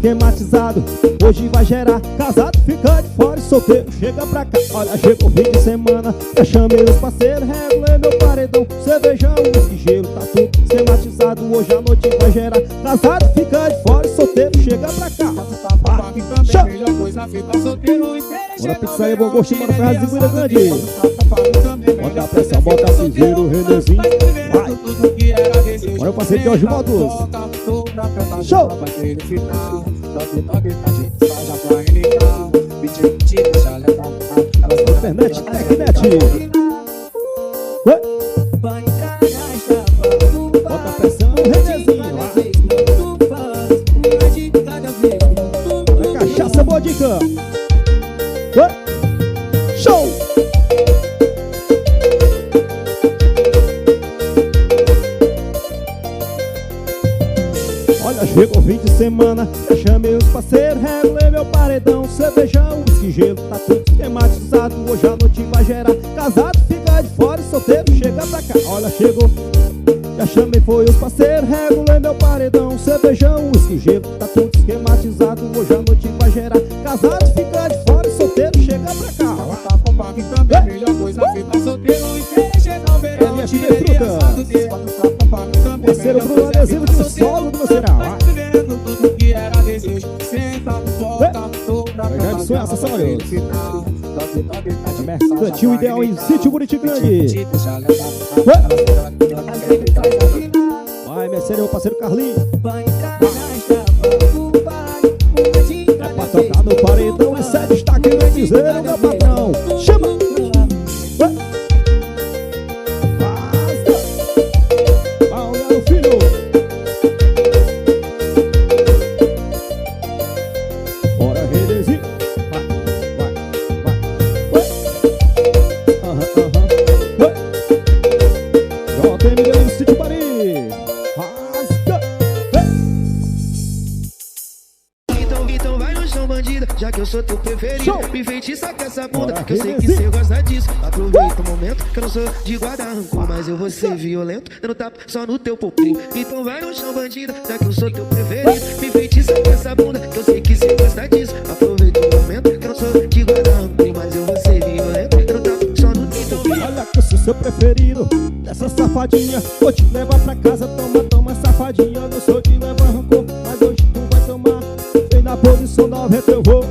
esquematizado. Hoje vai gerar, casado fica de fora e solteiro chega pra cá. Olha, chegou o fim de semana, já chamei os parceiros, regulei meu paredão, cervejão, whisky, gelo, tá tudo esquematizado. Hoje a noite vai gerar, casado fica de fora e solteiro chega pra cá. Bora pizzaria, bom gosto, bora ferrar de segura grande. Bota a pressão, bota a cinzeiro, Renezinho, vai. Bora o parceiro de hoje, modos. Show! Internet, Tecnet. Bota a pressão, Renezinho, vai. Cachaça, boa dica. Show! Olha, chegou o fim de semana, já chamei os parceiros, regulei meu paredão, cervejão, whisky, gelo, tá tudo esquematizado. Hoje a noite vai gerar, casado fica de fora e solteiro chega pra cá. Olha, chegou, já chamei foi os parceiros, regulei meu paredão, cervejão, whisky, gelo, tá tudo esquematizado. Hoje a noite vai gerar, casado fica de fora e solteiro chega pra cá. Melhor coisa ficar solteiro e querer chegar o verão. Terceiro Bruno adesivo de solo do Ceará. Tudo que era desejo, senta, volta, já de sonho, acessórios. Mercantil Ideal em Sítio Buriti Grande. Vai, Mercedes, meu parceiro Carlinhos. É pra tocar no paredão e sai destaque no piseiro, meu patrão. Chama! Já que eu sou teu preferido, me enfeitiça com essa bunda, que eu sei que cê gosta disso. Aproveita o momento, que eu não sou de guarda rancor, mas eu vou ser violento, dando tapa só no teu popô. Então vai no chão, bandida, já que eu sou teu preferido, me enfeitiça com essa bunda, que eu sei que cê gosta disso. Aproveita o momento, que eu não sou de guarda rancor, mas eu vou ser violento, dando tapa só no teu popô. Olha que eu sou seu preferido, dessa safadinha, vou te levar pra casa, toma, safadinha. Eu não sou de levar rancor, mas hoje tu vai tomar. Vem na posição 90 eu vou.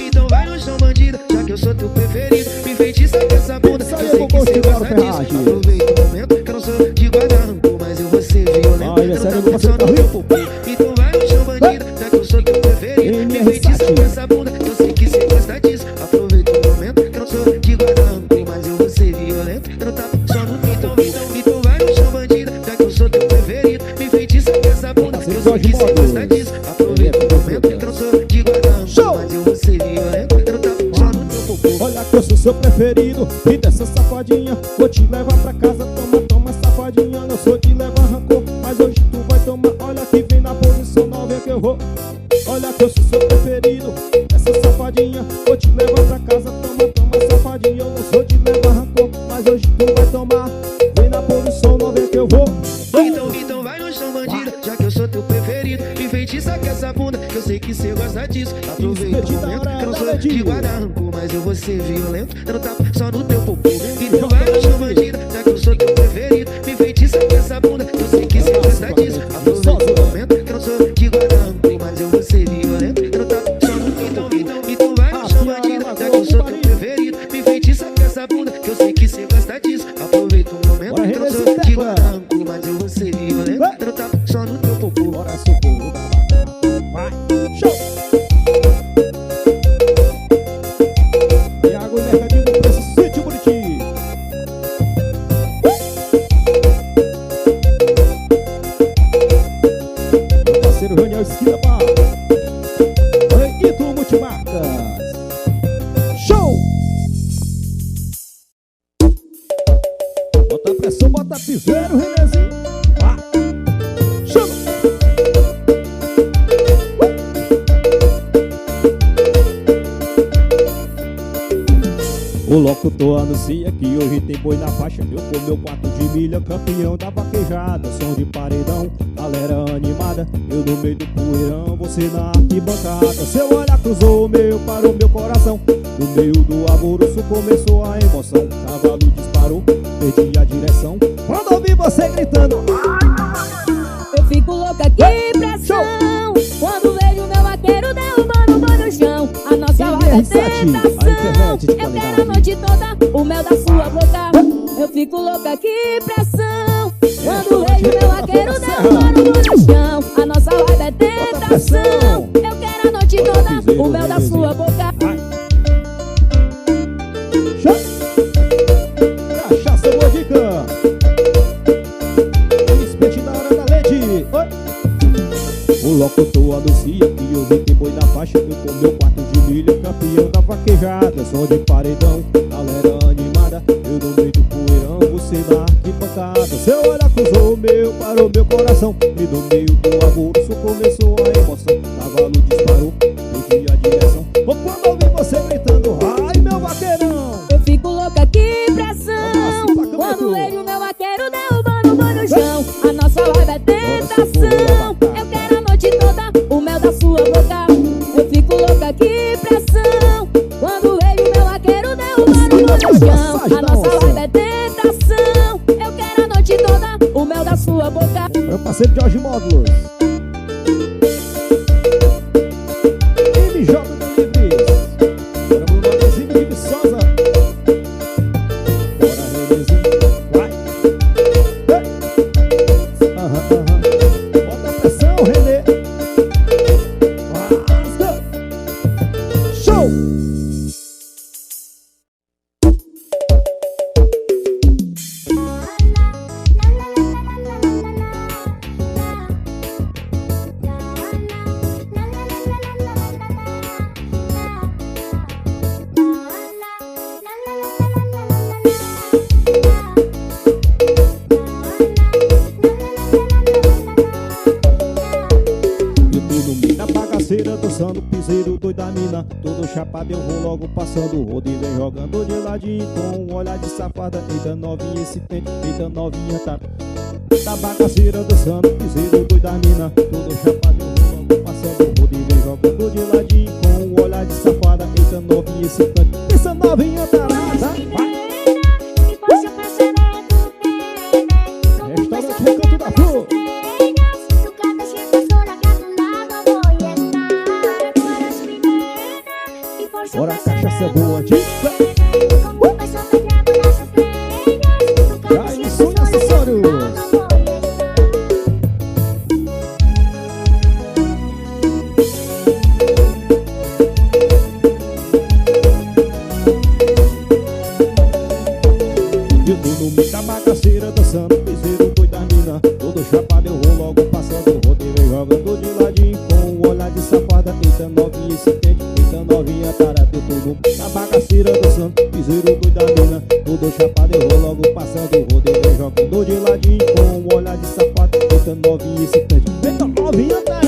Então vai no chão, bandida, já que eu sou teu preferido, me enfeitiça com essa bunda, que eu sei que cê gosta disso. Aproveita o momento, que eu não sou de guarda rancor, mas eu vou ser violento, eu não tapa só no teu popô. Então vai no chão, bandida, já que eu sou teu preferido, me enfeitiça com essa bunda, que eu sei que cê gosta disso. Aproveita o momento, que eu não sou de guarda rancor, mas eu vou ser violento, eu não tapa só no teu popô. Então vai no chão, bandida, já que eu sou teu preferido, me enfeitiça com essa bunda, que eu sei que cê gosta disso. Aproveita o momento, que eu não sou de guarda rancor, mas eu vou ser violento, eu não tapa só no teu popô. Olha que eu sou seu preferido, e dessa safadinha, vou te levar pra casa, toma, safadinha. Não sou de levar rancor, mas hoje tu vai tomar. Olha que vem na posição 9 que eu vou. Olha que eu sou seu preferido, essa safadinha, vou te levar pra casa, toma, safadinha. Eu não sou de levar rancor, mas hoje tu vai tomar. Vem na posição 9 que eu vou. Então vai no chão, bandida, já que eu sou teu preferido, me enfeitiça com essa bunda, que eu sei que cê gosta disso. Aproveita o momento, que eu não sou de guarda rancor, mas eu vou ser violento, dando tapa só no teu popô. Então vai no chão, bandida, já que eu sou teu preferido, me enfeitiça com essa bunda, que eu sei que cê gosta disso. Aproveita o momento, que eu não sou de guarda rancor, mas eu vou ser violento, dando tapa só no teu popô. Então vai no chão, bandida, já que eu sou teu preferido, me enfeitiça com essa bunda, que eu sei que cê gosta disso. Aproveita o momento, que eu não sou de guarda rancor, mas eu vou ser violento, dando tapa só no teu popô. Bora, socorro da batata. Vai, show! Iago Mercadinho pra esse Sítio Buriti. Meu parceiro Raniel Esquina Bar. Reguito Multimarcas. Show! Bota a pressão, bota a piseiro, Renezinho. Chama! O locutor anuncia que hoje tem boi na faixa. Eu com meu 4 de milha, campeão da vaquejada. Som de paredão, galera animada. Eu no meio do poeirão, você na arquibancada. Seu olhar cruzou o meu, parou meu coração. No meio do alvoroço começou a emoção. Cavalo disparou, perdi a direção quando ouvi você gritando. Eu fico louca, que pressão. Quando vejo meu vaqueiro derrubando o boi no chão. A nossa live é tentação. Eu quero a noite toda o mel da sua boca. Eu fico louca, que pressão. Quando vejo meu vaqueiro derrubando o boi no chão. A nossa live é tentação. Eu quero a noite toda o mel da sua boca. Cachaça boa dica. Espeite da hora da leite. O locutor anuncia que hoje tem boi na faixa. Eu com meu 4 de milha, campeão da vaquejada. Som de paredão, galera animada. Eu no meio do poeirão, você na arquibancada. Seu olhar cruzou o meu, parou meu coração. E no meio do alvoroço começou a emoção. Cavalo disparou, perdi a direção quando ouvi você gritando, ai meu vaqueirão. Eu fico louca, que pressão. Quando vejo meu vaqueiro derrubando o boi no chão. A nossa live é tentação. Eu quero a noite toda o mel da sua boca. Eu fico louca, que pressão. Quando vejo meu vaqueiro derrubando o boi no chão. A nossa live é tentação. Eu quero a noite toda o mel da sua boca. Meu parceiro Jorge Módulos. Dançando piseiro doido da mina, todo chapado eu vou logo passando o rodo e vem jogando de ladinho com um olhar de safada. Eita novinha esse tempo, eita novinha tá bagaceira dançando piseiro doido da mina, todo chapado eu vou logo passando o rodo e vem jogando de ladinho com um olhar de safada. Eita novinha esse tempo, essa novinha tarada. Restaurante Recanto da Flor. Bora, cachaça boa dica. Jailson Acessórios. Eu tô no meio da bagaceira dançando piseiro doido da mina, todo chapado eu vou logo passando o rodo e vem jogando de ladinho com um olhar de safada. Eita novinha esse tempo, eita novinha tarada. Eu tô no meio da bagaceira dançando piseiro doido da mina, todo chapado eu vou logo passando o rodo e vem jogando de ladinho com um olhar de safada. Eita novinha esse tempo, eita novinha tarada.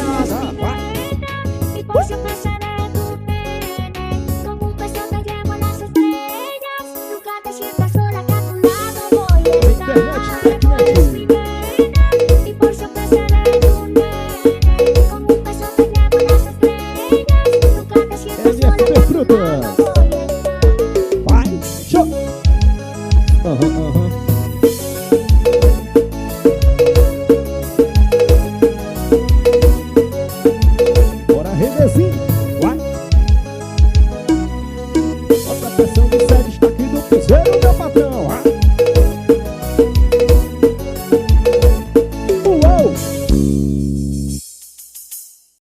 Vai, show! Bora, Redezinho, vai! Bota a pressão do set, está aqui do piseiro, meu patrão!